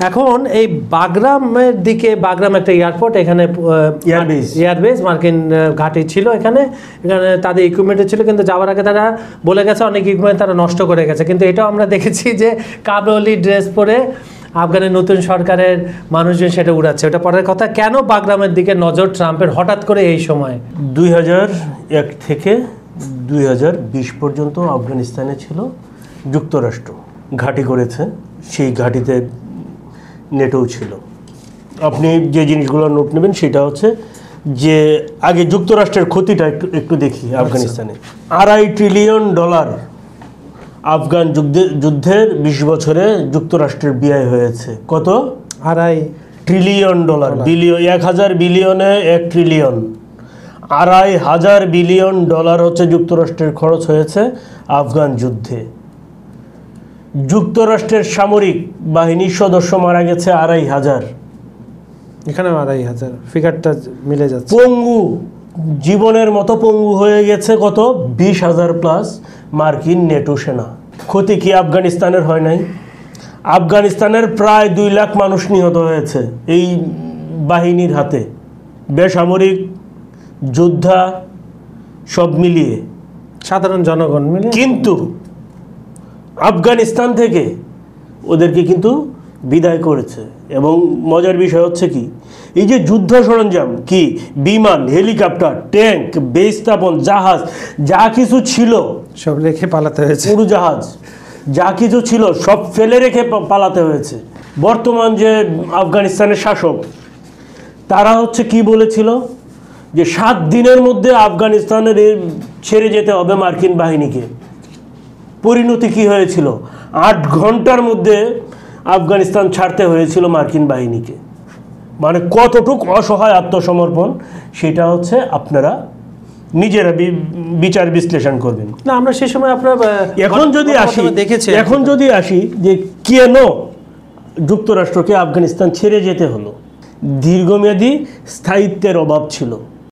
এখন এই বাগরামের দিকে, বাগরাম একটা এয়ারপোর্ট, এখানে এয়ারবেস মার্কিন ঘাঁটি ছিল, এখানে তাদের ইকুইপমেন্ট ছিল, কিন্তু যাওয়ার আগে তারা বলে গেছে অনেক ইকুইপমেন্ট তারা নষ্ট করে গেছে। কিন্তু এটাও আমরা দেখেছি যে কাবুলি ড্রেস পরে আফগানের নতুন সরকারের মানুষজন সেটা উড়াচ্ছে, ওটা পরের কথা। কেন বাগরামের দিকে নজর ট্রাম্পের হঠাৎ করে এই সময়? 2001 থেকে 2020 পর্যন্ত আফগানিস্তানে ছিল যুক্তরাষ্ট্র, ঘাঁটি করেছে, সেই ঘাঁটিতে নেটও ছিল। আপনি যে জিনিসগুলো নোট নেবেন সেটা হচ্ছে যে আগে যুক্তরাষ্ট্রের ক্ষতিটা একটু দেখি। আফগানিস্তানে $2.5 ট্রিলিয়ন আফগান যুদ্ধের 20 বছরে যুক্তরাষ্ট্রের ব্যয় হয়েছে। কত? $2.5 ট্রিলিয়ন। বিলিয়ন 1000 বিলিয়নে 1 ট্রিলিয়ন, $2.5 বিলিয়ন হচ্ছে যুক্তরাষ্ট্রের খরচ হয়েছে আফগান যুদ্ধে। যুক্তরাষ্ট্রের সামরিক বাহিনীর সদস্য মারা গেছে 2500, এখানে 2500, ফিগারটা মিলে যাচ্ছে। পঙ্গু, জীবনের মতো পঙ্গু হয়ে গেছে কত? 20,000 প্লাস মার্কিন নেটো সেনা। ক্ষতি কি আফগানিস্তানের হয় নাই? আফগানিস্তানের প্রায় 2 লাখ মানুষ নিহত হয়েছে এই বাহিনীর হাতে, বেসামরিক, যোদ্ধা সব মিলিয়ে, সাধারণ জনগণ মিলিয়ে। কিন্তু আফগানিস্তান থেকে ওদেরকে কিন্তু বিদায় করেছে। এবং মজার বিষয় হচ্ছে কি, এই যে যুদ্ধ সরঞ্জাম, কি বিমান, হেলিকপ্টার, ট্যাঙ্ক, বেস স্থাপন, জাহাজ, যা কিছু ছিল সব রেখে পালাতে হয়েছে। উড়োজাহাজ যা কিছু ছিল সব ফেলে রেখে পালাতে হয়েছে। বর্তমান যে আফগানিস্তানের শাসক, তারা হচ্ছে কি বলেছিল যে 7 দিনের মধ্যে আফগানিস্তানের ছেড়ে যেতে হবে মার্কিন বাহিনীকে। পরিণতি কি হয়েছিল? 8 ঘন্টার মধ্যে আফগানিস্তান ছাড়তে হয়েছিল মার্কিন বাহিনীকে। মানে কতটুক অসহায় আত্মসমর্পণ, সেটা হচ্ছে আপনারা নিজেরা বিচার বিশ্লেষণ করবেন। না, আমরা সেই সময় আপনার এখন যদি আসি যে কেন যুক্তরাষ্ট্রকে আফগানিস্তান ছেড়ে যেতে হলো, দীর্ঘমেয়াদী স্থায়িত্বের অভাব ছিল।